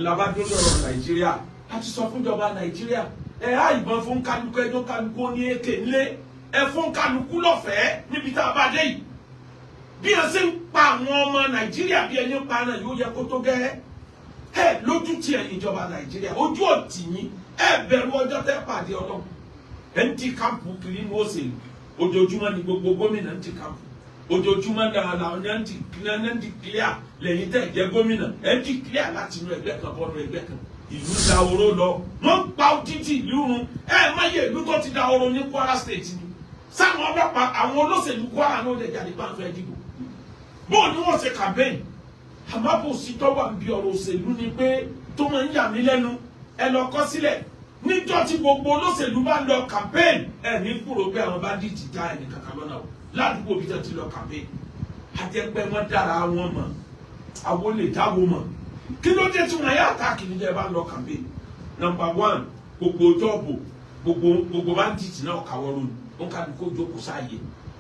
labádó lọ́rọ̀ Nàìjíríà láti sọ fún ìjọba Nàìjíríà ẹ á ìbọn fún kálukú ẹjọ́ kálukú ní èké ńlé ẹ fún kálukú lọ́fẹ̀ẹ́ níbi tá a bá dé yìí bí ẹ ṣe ń pa àwọn ọmọ Nàìjíríà bí ẹni pa náà yóò yẹ kó tó gẹ́rẹ́ ẹ lójú tí ẹ̀yin ìjọba Nàìjíríà ojú òtì yín ẹ bẹ̀rù ọjọ́ tẹ́ pàdé Ọlọ́run ẹ ń ti kámpù kiri ní òṣèlú ojoojúmọ́ ni gbogbo gómìnà ń ti kámpù ojoojúmọ́ náà làwọn ẹ̀ ń ti clear lẹ́yìn tẹ́ jẹ́ gómìnà ẹ̀ ń ti clear láti inú ẹgbẹ́ kan bọ́ọ̀nù ẹgbẹ́ kan ìlú dahoro lọ wọ́n pa títí ìlú run ẹ má yẹ ìlú tó ti dahoro ní Kwara State ni sáwọn ọlọ́pàá àwọn olóṣèlú Kwara náà lè jáde bá ń fẹ́ dìbò bóò ni wọ́n ṣe campaign àmọ́ bó sì tọ́wọ́ àbí ọ̀rọ̀ òṣèlú ni pé tó máa ń yà mí lẹ́nu ẹ lọ kọ sílẹ̀ níjọ́ tí gbogbo olóṣèlú bá lọ campaign ẹ ní kúrò pé àwọn bandits já ẹnì kankan lọ́nà o ládùúgbò bí tó ti lọ campaign àjẹpẹ́ wọn dára wọn mọ̀ àwọn lè dáwọ́ mọ̀ kí ló dé tí wọn yá àtàkì níjẹ́ bá lọ campaign number one gbogbo jọ́ọ̀bù gbogbo bandits náà kàwọ́ ronú wọn kà ní kó jókòó sáàyè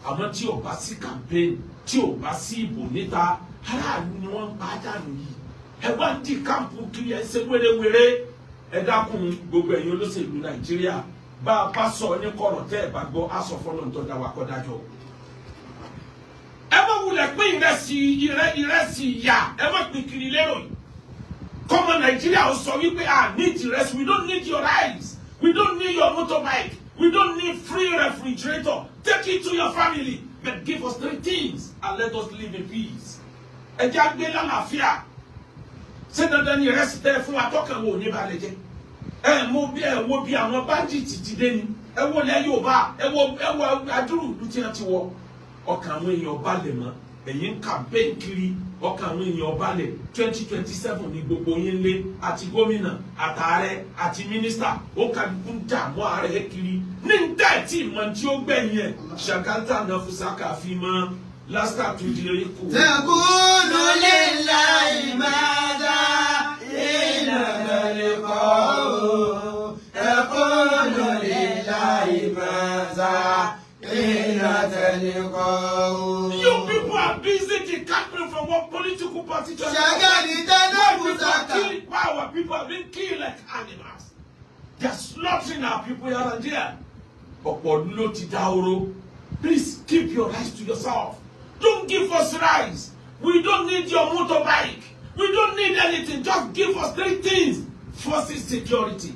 àmọ́ tí ò bá sí campaign tí ò bá sí ìbò níta aráàlú ni wọ́n ń pa dànù yìí ẹ wá ń di kámpù kiri ẹ ṣe wérewére ẹ dákun gbogbo ẹ̀yin olóṣèlú Nàìjíríà bá a bá sọ ní kọ̀rọ̀ tẹ́ ẹ bá gbọ́ á sọ fọ́nà tó dá wa kọ́ dájọ́ ẹ má wulẹ̀ pín ìrẹsì ìyà ẹ má pín kiri lérò yìí kọ́mọ Nàìjíríà ó sọ wípé need ìrẹsì we don't need your rice we don't need your motorbike we don't need free refrigerator take it to your family but give us 3 things and let us live in peace. Ẹ jẹ́ àgbẹ̀ lálàáfíà ṣé dandan ni ìrẹsì tẹ́ fún atọ́kàn wo ní balẹ̀ jẹ́ ẹ mú bí ẹ wo bí àwọn bandits ti dé ni ẹ wo lẹ́ Yorùbá ẹ wo adúrú ìlú tí wọ́n ti wọ ọkàn àwọn èèyàn balẹ̀ mọ́ ẹ̀yin ń campaign kiri ọkàn àwọn èèyàn balẹ̀ 2027 ní gbogbo yín lé àti gómìnà àtààrẹ àti mínísítà ó kàdúkú ń dààmú ààrẹ kiri ní dá tí ìmọ̀ tí ó gbẹ̀yìn ẹ̀ ṣàkátà náà fúnṣàkà fi mọ́ lásìkò tó di eré kù. Taqulu lillahi madha illa liqa'u taqulu lillahi madha illa liqa'u. You people are busy decamping from one political party to another. Why our people are being killed like animals? They are slaughtering our people here and there. Ọ̀pọ̀ ló ti dahoro. Please keep your rice to yourself. Don't give us rice. We don't need your motorbike. We don't need anything. Just give us 3 things. First is security.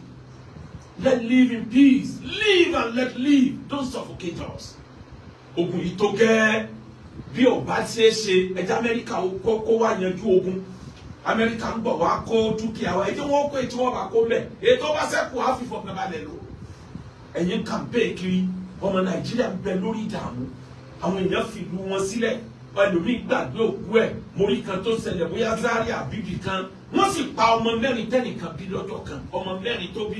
Let live in peace. Live and let live. Don't suffocate us. Ogun yìí tó gẹ́ bí ó bá ṣe ṣe ẹjẹ́ Amẹ́ríkà kó wá yanjú ogun. Amẹ́ríkà ń bọ̀ wá kó dúkìá wa. Ẹjẹ́ wọn kó ètò wọn bá kó lẹ̀. Ètò bá ṣẹ́kù á fi fọkàn balẹ̀ lò. Ẹ̀yin campaign kiri ọmọ Nàìjíríà ń bẹ lórí ìdààmú. Àwọn èèyàn fi ìlú wọn sílẹ̀ ẹlòmíì gbàgbé òkú ẹ̀ mórí kan tó ṣẹlẹ̀ bóyá Zaria àbíbí kan wọ́n sì pa ọmọ mẹ́rin tẹ́nìkan bí lọ́jọ́ kan ọmọ mẹ́rin tó bí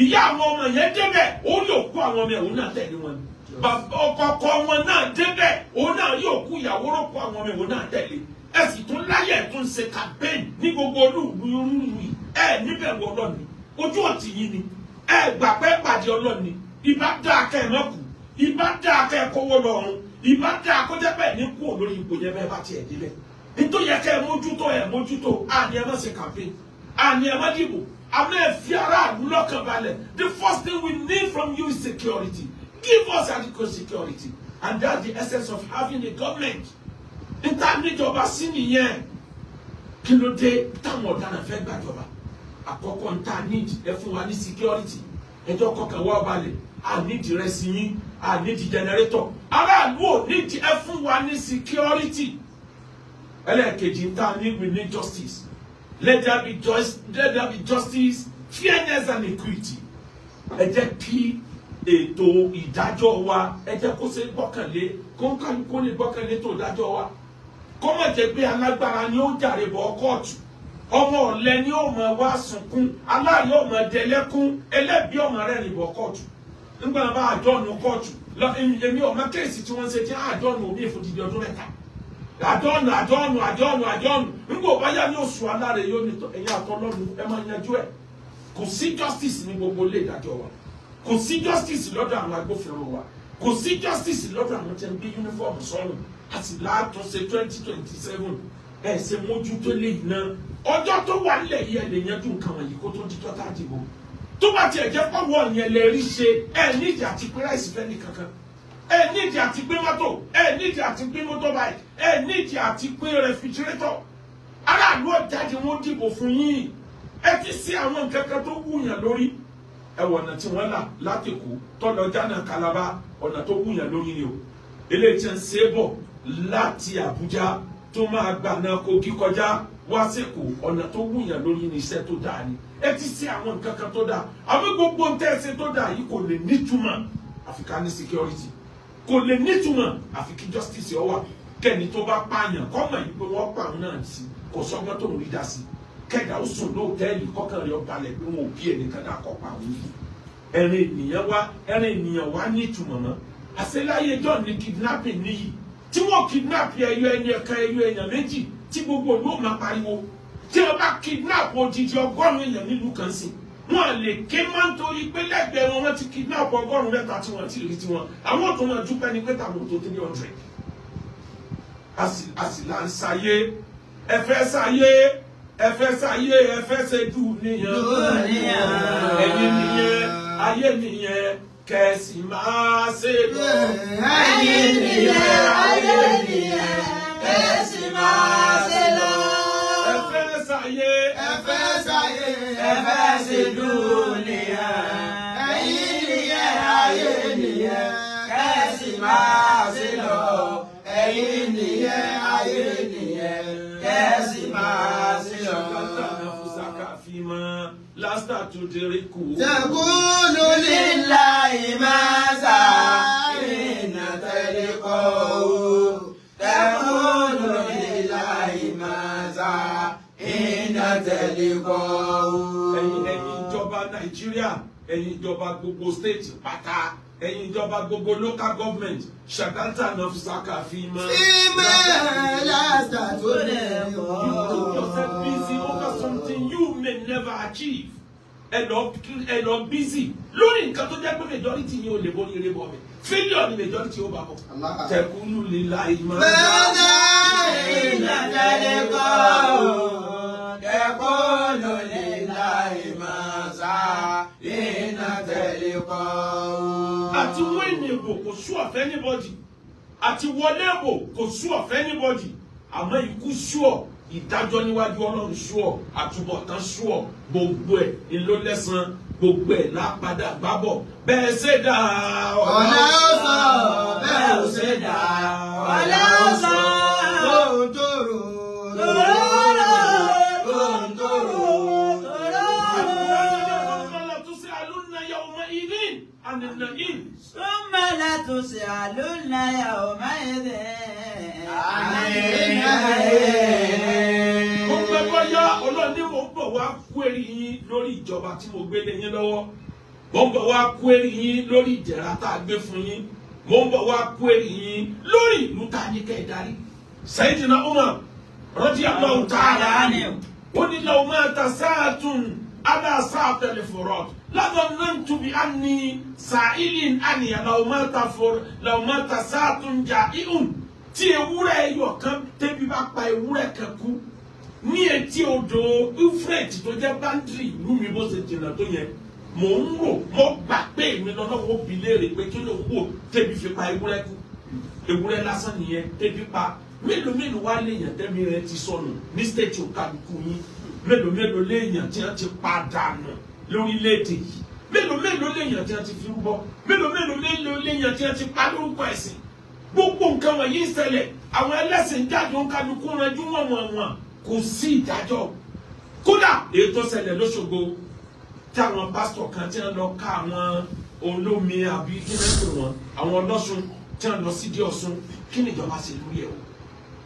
ìyá àwọn ọmọ yẹn débẹ̀ ó rí òkú àwọn ọmọ ẹ̀ òun náà tẹ̀lé wọn bàbá ọkọ wọn náà débẹ̀ òun náà rí òkú ìyàwó rọ̀kú àwọn ọmọ ẹ̀ òun náà tẹ̀lé ẹ sì tún láyẹ̀ tún ṣe campaign ní gbogbo olúùlú yìí ẹ níbẹ̀ wọ ọlọ́ni ojú ọ̀tí yìí ni ẹ gbà pé pàdé ọlọ́ni ìbá dáa kẹ́ ẹ mọ́kù ìbá dáa kẹ́ ẹ kówó lọ́rùn ìbá dáa kó jẹ́ bẹ́ẹ̀ ní kú olórí ipò yẹn bẹ́ẹ̀ bá tiẹ̀ délẹ̀ nítorí yẹ kẹ́ ẹ mójútó àní ẹ má ṣe campaign àní ẹ má dìbò àmọ́ ẹ fi aráàlú lọ́kàn balẹ̀. The first thing we need from you is security. Give us adequate security and that's the essence of having a government. níta níjọba sí nìyẹn kí ló dé táwọn ọ̀daràn fẹ́ gbàjọba àkọ́kọ́ níta need ẹ fún wa ní security ẹjọ́ kọkàn wá balẹ̀ a need ìrẹsì yín a need generator aráàlú ò need ẹ fún wa ní security ẹlẹ́ẹ̀kejì níta need we need justice let there be justice fairness and equity ẹ jẹ́ kí ètò ìdájọ́ wa ẹ jẹ́ kó ṣe gbọ́kànlé kó ń kálukú lè gbọ́kànlé tó ìdájọ́ wa kó má jẹ́ pé alágbára ni ó jàre bọ̀ kóòtù ọmọ ọ̀lẹ ni ó máa wá sunkún aláàrí ó máa dẹlẹ́kún ẹlẹ́bí ó máa rẹ́rìn bọ̀ kóòtù nígbà bá àjọ́nu kóòtù èmi ọmọ kéèsì tí wọ́n ṣe tí àjọ́nu omi ìfòdìdí ọdún mẹ́ta àjọ́nu nígbà bá yá ní oṣù aláre yóò ní ẹ̀yìn àtọ́lọ́nu ẹ máa yanjú ẹ̀ kò sí justice ní gbogbo ilé ìdájọ́ wa kò sí justice lọ́dọ̀ àwọn agbófinró wa kò sí justice lọ́dọ̀ àwọn tẹ́ ń gbé uniform sọ́run àti láàtúnṣe 2027 ẹ̀ ṣe mójútó lè ná ọjọ́ tó wà nílẹ̀ yìí ẹ̀ lè yanjú nǹkan wọ̀nyí kó tó di tọ́ta dìbò tó bá tiẹ̀ jẹ́ pọ́wọ́ yẹn lè rí ṣe ẹ̀ nídìí àti pé ráìsì fẹ́ ní kankan ẹ̀ nídìí àti pé mọ́tò ẹ̀ nídìí àti pé motorbike ẹ̀ nídìí àti pé rẹfrigirétọ̀ aráàlú ọ̀jáde wọn dìbò fún yín ẹ ti sí àwọn nǹkan kan tó wúyàn lórí ẹ wọ ọ̀nà tí wọ́n là látẹ̀kọ́ tọ́lọ jánà Kalaba ọ̀nà tó wúyàn lórí ni o eléyìí tí ń ṣe é bọ̀ láti Àbújá tó máa gbà náà Kogi kọjá wá sẹ́kọ̀ọ́ ọ̀nà tó wúyàn lórí ni iṣẹ́ tó dáa ni ẹ ti sí àwọn nǹkan kan tó dáa àwọn gbogbo ń tẹ́ ẹsẹ̀ tó dáa yìí kò lè nítumọ̀ àfi ká ní security kò lè nítumọ̀ àfi kí justice ó wà kẹ́ni tó bá pààyàn kọ́mọ̀ yìí pé wọ́n pa òun náà sí kò sọ́gbọ́n tó ń rí dá sí kẹ́dà ó sùn lóòtẹ́ẹ̀lì kọ́kàn rẹ̀ ọ̀balẹ̀ pé wọn ò bí ẹnìkan náà kọ́ pa òun yìí ẹ̀rín ènìyàn wá ní ìtumọ̀ mọ́ àṣeláyé john ní kidnapping níyì tí wọ́n kidnap ẹyọ ẹni ẹ̀ka ẹyọ èèyàn méjì tí gbogbo ló máa pariwo tí wọ́n bá kidnap odidi 100 èèyàn nílùú kan sí wọn lè ké máa ń torí pé lẹ́gbẹ̀ẹ́ wọn ti kidnap 100 tí wọ́n ti rí tiwọn àwọn tó máa dúpẹ́ ní pé tàwọn tó 300 àsìlá ń sáyé ẹfẹ́ sáyé ẹfẹ́ ṣe dùn níyàn ẹ̀yin nìyẹn ayé nìyẹn kẹsì máa ṣe lọ. ẹ̀yin nìyẹn ayé nìyẹn kẹsì máa ṣe lọ. ẹfẹ́ sáyé ẹfẹ́ ṣe dùn níyàn ẹ̀yin nìyẹn ayé nìyẹn kẹsì máa ṣe lọ. ẹ̀yin nìyẹn ayé nìyẹn kẹsì máa ṣe lọ. Lasta tudiriku. Takunu lillahi maza ina taliqahu. Takunu lillahi maza ina taliqahu. Ẹ̀yin ìjọba Nàìjíríà, ẹ̀yin ìjọba gbogbo state pátá, ẹ̀yin ìjọba gbogbo local government, Shagata Nafisaka Fima. Lasta tudiriku. You keep yourself busy over something you may never achieve. Ẹ lọ busy lórí nǹkan tó jẹ́ pé majority yín ò lè borí eré bọ̀ mi failure ni majority ó bá bọ̀. Tẹ̀kúlù lílá ìmọ̀. Mẹ́ta iná tẹ́lẹ̀ kọ́ tẹ̀kúlù lílá ìmọ̀ sá iná tẹ́lẹ̀ kọ́. Àti win ìbò kò sú ọ̀fẹ́ anybody àti wọlé ìbò kò sú ọ̀fẹ́ anybody àmọ́ ikú sú ọ̀ ìdájọ́ níwájú Ọlọ́run sú ọ̀ àtúbọ̀tán sú ọ̀ gbogbo ẹ̀ ni ló lẹ́san gbogbo ẹ̀ lápadà gbábọ̀ bẹ́ẹ̀ ṣe dá ọ̀la ó sọ bẹ́ẹ̀ ò ṣe dá ọ̀la ó sọ tòǹtòrò tòróró tòǹtòrò ثم لتسألن يومئذ عن النعيم. Mo gbẹ bọ́yá Ọlọ́run mo ń bọ̀ wá query yín lórí ìjọba tí mo gbé lé yín lọ́wọ́. Mo ń bọ̀ wá query yín lórí ìdẹ̀ra tá a gbé fún yín. Mo ń bọ̀ wá query yín lórí ìlú tá a ní kẹ́ ẹ darí. Sayyidina Umar radiyallahu ta'ala anhu. Ó ní law mata sa'atun ala sa'atil furad. لظننت بأني سائل أني لو مات ساعة جائع tí ewúrẹ́ ẹyọ kan tẹ́bí bá pa ewúrẹ́ kan kú ní etí odò Euphrates tó jẹ́ báńdìrì ìlú mi bó ṣe jìnnà tó yẹn mò ń rò mo gbà pé èmi lọ́wọ́ bi léèrè pé kí ló ń wò tẹ́bí fi pa ewúrẹ́ kú ewúrẹ́ lásán nìyẹn tẹ́bí pa mélòó wá léèyàn tẹ́mi rẹ ti sọnù ní stéètì òkàlùkù yín mélòó léèyàn tí wọ́n ti pa dànù lórílẹ̀-èdè yìí mélòó léèyàn tí wọ́n ti fi rúbọ mélòó léèyàn tí wọ́n ti pa lórúkọ ẹ̀sìn gbogbo nǹkan wọ̀nyí ń ṣẹlẹ̀ àwọn ẹlẹ́sìn jáde ń kálukú ranjú wọ̀n kò sí ìdájọ́ kódà èyí tó ṣẹlẹ̀ lóṣogbo tí àwọn pásítọ̀ kan tí wọ́n lọ ká àwọn olómi àbí kí wọ́n pè wọ́n àwọn ọlọ́sùn tí wọ́n lọ sídìí Ọ̀ṣun kí ni ìjọba ṣe lórí ẹ̀ o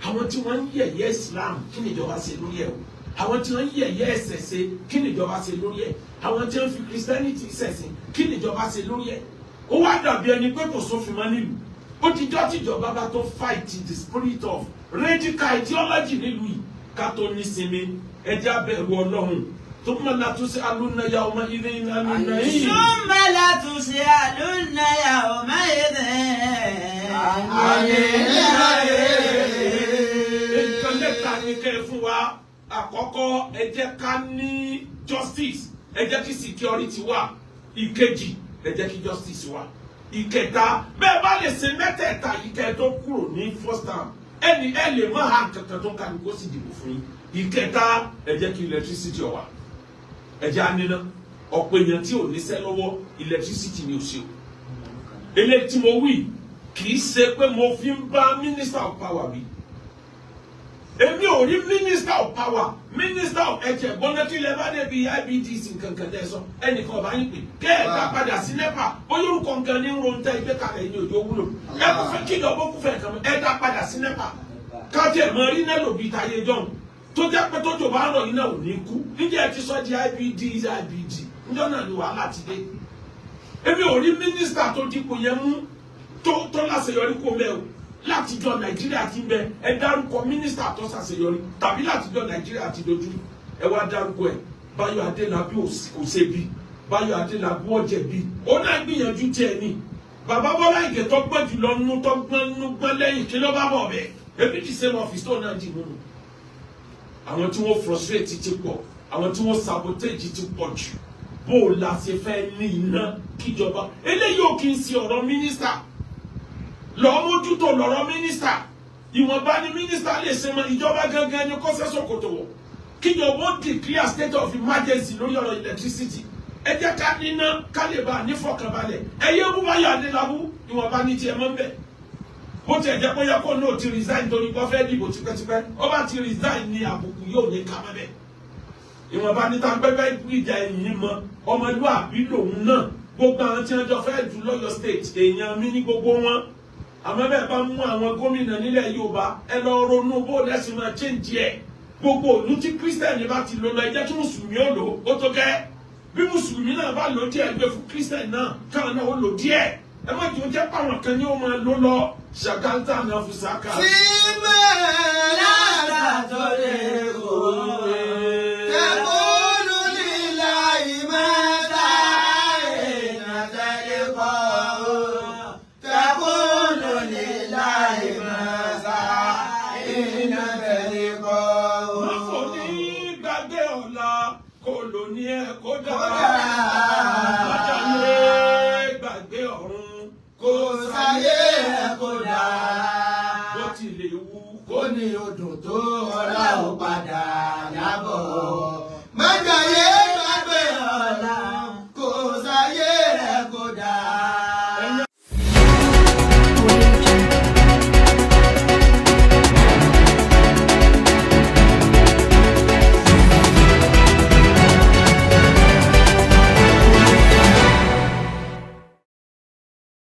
àwọn tí wọ́n ń yẹ̀yẹ́ Islam kí ni ìjọba ṣe lórí ẹ̀ o àwọn tí wọ́n ń yẹ̀yẹ́ ẹ̀sẹ̀ ṣe kí ni ìjọba ṣe lórí ẹ̀ àwọn tí wọ́n fi Christianity ṣẹ̀sìn kí ni ìjọba ṣe lórí ẹ̀ ó wá dàbí ẹni pé kò sófin mọ́ nílùú ó ti jọ́ tìjọba bá tó fight the spirit of radical ideology nílùú yìí ká tó ní sinmi ẹjẹ́ abẹ̀rù Ọlọ́run tó mọ̀ látún sí alúnayà ọmọ ilé iná nínú yìí. ثم لتسألن يومئذ nǹkan lẹ́ta ni kẹ́ ẹ fún wa àkọ́kọ́ ẹ jẹ́ ká ní justice, ẹ jẹ́ kí security wà. Ìkejì ẹ jẹ́ kí justice wà. Ìkẹta bẹ́ẹ̀ bá lè ṣe mẹ́tẹ̀ẹ̀ta yìí kẹ́ tó kúrò ní first term ẹ lè má ha kankan tó ń kálù kó sì dìbò fún yín. Ìkẹta ẹ jẹ́ kí electricity wà. Ẹ jẹ́ àníná ọ̀pọ̀ èèyàn tí ò níṣẹ́ lọ́wọ́ electricity ni ò ṣe o. Eléyìí tí mo wí kì í ṣe pé mo fi ń bá minister of power wí. Èmi ò rí minister of power, minister of ẹ̀jẹ̀ gbọ́dọ̀ kí lè bá débi IBDC nkankan tẹ́ sọ ẹnìkan ọba yín pè kẹ́ẹ̀dá padà sí NEPA bóyá orúkọ nǹkan ní ronú ìgbé kalẹ̀ ní òjò wúlò ẹ kò fẹ́ kí ìjọba kò fẹ́ kàn ẹ̀dá padà sí NEPA kájẹ̀ mọ́ rí náà lòbí táyé jọ̀hún tó jẹ́ pé tó jọba rọ̀ yín náà ò ní kú níjẹ́ ẹ ti sọ di IBD níjọ́ náà ni wàhálà ti dé. Èmi ò rí minister tó dípò yẹn mú tó láṣeyọrí kó mẹ́ o látijọ́ Nàìjíríà ti ń bẹ ẹ dárúkọ mínísítà tó ṣàṣeyọrí tàbí látijọ́ Nàìjíríà ti dojú ẹ wá dárúkọ ẹ Báyọ̀ Adélábù kò ṣe bí Báyọ̀ Adélábù ọ̀jẹ̀ bí ó náà gbìyànjú tiẹ̀ ni bàbá Bọ́lá Ìgè tó gbọ́n jùlọ nínú tó gbọ́n lẹ́yìn kí ló bá bọ̀ bẹ́ẹ̀ ebi ti same office tó náà dì múnu. Àwọn tí wọ́n frustrate ti pọ̀ àwọn tí wọ́n sabotage ti pọ̀ jù bó o la ṣe fẹ́ ní iná kíjọba eléyìí ò kí n ṣe ọ̀rọ̀ mínísítà lọ mójútó lọ́rọ̀ mínísítà ìwọ̀nba ni mínísítà lè ṣe mọ ìjọba gangan ni kó sẹ́sọ̀ kòtò wọ̀ kíjọba ó declare state of emergency lórí ọ̀rọ̀ electricity ẹ jẹ́ ká níná ká lè bá nífọ̀kànbalẹ̀ ẹ yé bú Báyọ̀ Adélábù ìwọ̀nba ní tiẹ̀ mọ́ ń bẹ̀ bó tiẹ̀ jẹ́ pé yẹ kó náà ti resign torí kó fẹ́ dìbò tipẹ́tipẹ́ ó bá ti resign ní àbùkù yóò ní ká mọ́ bẹ̀ ìwọ̀nba ní ta pẹ́pẹ́ ìjà ẹ̀yìn mọ́ ọmọlúwàbí lòun náà gbogbo àwọn tí wọ́n jọ fẹ́ jù lọ́yọ̀ state èèyàn mi ní gbogbo wọn àmọ́ bẹ́ẹ̀ bá mú àwọn gómìnà nílẹ̀ Yorùbá ẹ lọ ronú bó lẹ́sìn máa change ẹ̀ gbogbo òlú tí kírísítẹ̀nì bá ti lò lọ ẹ jẹ́ kí mùsùlùmí ó lò ó tó gẹ́ bí mùsùlùmí náà bá lò díẹ̀ gbé fún kírísítẹ̀nì náà káwọn náà ó lò díẹ̀ ẹ má jẹ́ ó jẹ́ pàwọn kan ní ó máa lò lọ ṣàkántà náà fún sáká. Fíìmù lára tó lè kó tẹ̀kọ́nù lílà ìmọ̀ta ìnàtẹ̀lẹ̀ kọ́ tẹ̀kọ́nù lílà ìmọ̀ta ìnàtẹ̀lẹ̀ kọ́. Má fò ní gbàgbé ọ̀la kò lò ní ẹ̀ kó dára.